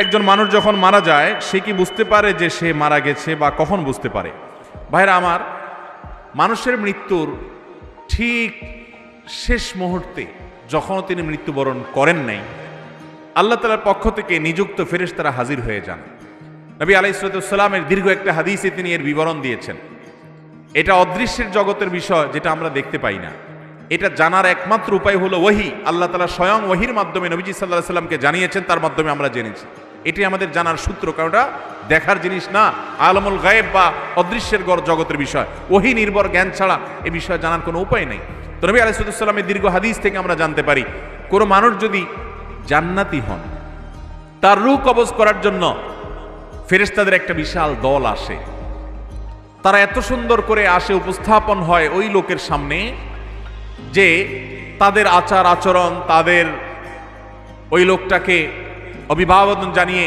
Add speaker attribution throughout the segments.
Speaker 1: একজন মানুষ যখন মারা যায় সে কি বুঝতে পারে যে সে মারা গেছে বা কখন বুঝতে পারে? ভাইরা আমার, মানুষের মৃত্যুর ঠিক শেষ মুহূর্তে যখন তিনি মৃত্যুবরণ করেন নাই, আল্লাহ তাআলার পক্ষ থেকে নিযুক্ত ফেরেশতারা হাজির হয়ে যান। নবী আলাইহিস সালামের দীর্ঘ একটা হাদিসে তিনি এর বিবরণ দিয়েছেন। এটা অদৃশ্যের জগতের বিষয়, যেটা আমরা দেখতে পাই না। এটা জানার একমাত্র উপায় হলো ওহী। আল্লাহ তাআলা স্বয়ং ওহীর মাধ্যমে নবীজি সাল্লাল্লাহু আলাইহি সাল্লামকে জানিয়েছেন, তার মাধ্যমে আমরা জেনেছি। এটি আমাদের জানার সূত্র, কারণ এটা দেখার জিনিস না, আলমুল গায়েব বা অদৃশ্যের জগতের বিষয়। ওহী নির্ভর জ্ঞান ছাড়া এ বিষয়ে জানার কোনো উপায় নেই। তো নবী আলাইহিস সালামের দীর্ঘ হাদিস থেকে আমরা জানতে পারি, কোনো মানুষ যদি জান্নাতি হন, তার রূহ কবজ করার জন্য ফেরেশতাদের একটা বিশাল দল আসে। তারা এত সুন্দর করে আসে, উপস্থাপন হয় ওই লোকের সামনে যে তাদের আচার আচরণ, তাদের ওই লোকটাকে অভিবাদন জানিয়ে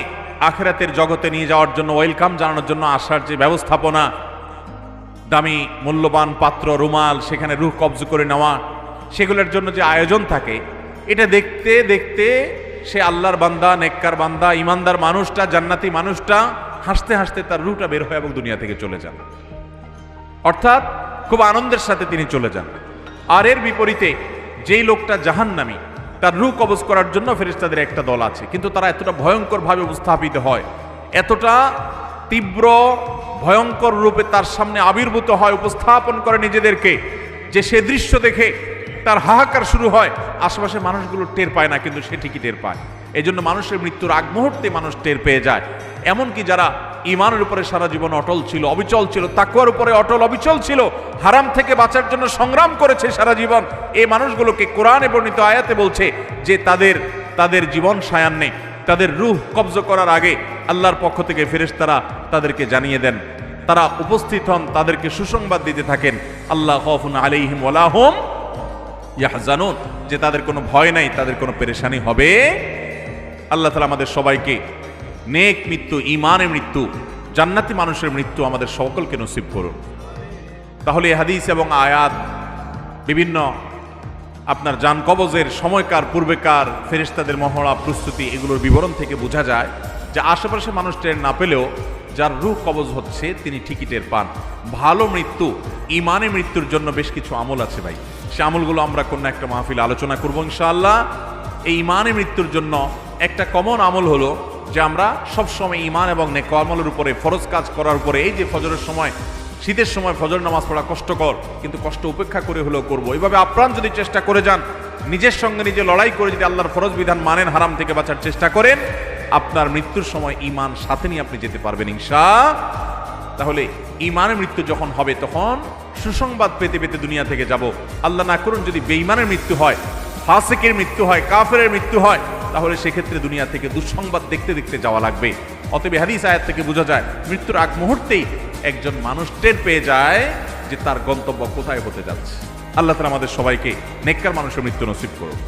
Speaker 1: আখিরাতের জগতে নিয়ে যাওয়ার জন্য, ওয়েলকাম জানানোর জন্য আসার যে ব্যবস্থাপনা, দামি মূল্যবান পাত্র, রুমাল, সেখানে রূহ কবজ করে নেওয়া, সেগুলোর জন্য যে আয়োজন থাকে, এটা দেখতে দেখতে সে আল্লাহর বান্দা, নেককার বান্দা, ইমানদার মানুষটা, জান্নাতি মানুষটা হাসতে হাসতে তার রূহটা বের হয় এবং দুনিয়া থেকে চলে যান। অর্থাৎ খুব আনন্দের সাথে তিনি চলে যান। আর এর বিপরীতে যেই লোকটা জাহান্নামী, তার রূহ কবজ করার জন্য ফেরেশতাদের একটা দল আছে, কিন্তু তারা এতটা ভয়ঙ্করভাবে উপস্থাপিত হয়, এতটা তীব্র ভয়ঙ্কর রূপে তার সামনে আবির্ভূত হয়, উপস্থাপন করে নিজেদেরকে, যে সে দৃশ্য দেখে তার হাহাকার শুরু হয়। আশেপাশে মানুষগুলো টের পায় না, কিন্তু সে ঠিকই টের পায়। এই জন্য মানুষের মৃত্যুর আগ মুহূর্তে মানুষ টের পেয়ে যায়। এমনকি যারা ঈমানের উপরে সারা জীবন অটল ছিল, অবিচল ছিল, তাকওয়ার উপরে অটল অবিচল ছিল, হারাম থেকে বাঁচার জন্য সংগ্রাম করেছে সারা জীবন, এই মানুষগুলোকে কোরআনে বর্ণিত আয়াতে বলছে যে তাদের জীবন সায়ান্নে, তাদের রূহ কবজ করার আগে আল্লাহর পক্ষ থেকে ফেরেশতারা তাদেরকে জানিয়ে দেন, তারা উপস্থিত হন, তাদেরকে সুসংবাদ দিতে থাকেন, আল্লাহ খাউফুন আলাইহিম ওয়ালা হুম ইয়াহজানুন, যে তাদের কোনো ভয় নাই, তাদের কোনো পেরেশানি হবে। আল্লাহ তাআলা আমাদের সবাইকে নেক মৃত্যু, ঈমানের মৃত্যু, জান্নাতি মানুষের মৃত্যু আমাদের সকলকে নসিব করুন। তাহলে এই হাদিস এবং আয়াত, বিভিন্ন আপনার জান কবজের সময়কার, পূর্বেকার ফেরেশতাদের মহড়া, প্রস্তুতি, এগুলোর বিবরণ থেকে বোঝা যায় যে আশেপাশে মানুষ টের না পেলেও যার রূহ কবজ হচ্ছে তিনি ঠিকই টের পান। ভালো মৃত্যু, ঈমানের মৃত্যুর জন্য বেশ কিছু আমল আছে ভাই, সে আমলগুলো আমরা কোনো একটা মাহফিলে আলোচনা করবো ইনশাআল্লাহ। এই ঈমানের মৃত্যুর জন্য একটা কমন আমল হলো যে আমরা সবসময় ঈমান এবং নেক আমলের উপরে, ফরজ কাজ করার উপরে, এই যে ফজরের সময়, শীতের সময় ফজর নামাজ পড়া কষ্টকর, কিন্তু কষ্ট উপেক্ষা করে হলেও করবো। এইভাবে আপ্রাণ যদি চেষ্টা করে যান, নিজের সঙ্গে নিজে লড়াই করে যদি আল্লাহর ফরজ বিধান মানেন, হারাম থেকে বাঁচার চেষ্টা করেন, আপনার মৃত্যুর সময় ঈমান সাথে নিয়ে আপনি যেতে পারবেন ইনশাআল্লাহ। তাহলে ঈমানের মৃত্যু যখন হবে তখন সুসংবাদ পেতে পেতে দুনিয়া থেকে যাব। আল্লাহ না করুন যদি বেঈমানের মৃত্যু হয়, ফাসিকের মৃত্যু হয়, কাফেরের মৃত্যু হয়, তাহলে সেক্ষেত্রে দুনিয়া থেকে দুঃসংবাদ দেখতে দেখতে যাওয়া লাগবে। অতএব হাদিস আয়াত থেকে বোঝা যায় মৃত্যুর আগ মুহূর্তেই একজন মানুষ টের পেয়ে যায় যে তার গন্তব্য কোথায় হতে যাচ্ছে। আল্লাহ তাআলা আমাদের সবাইকে নেককার মানুষের মৃত্যু নসিব করুন।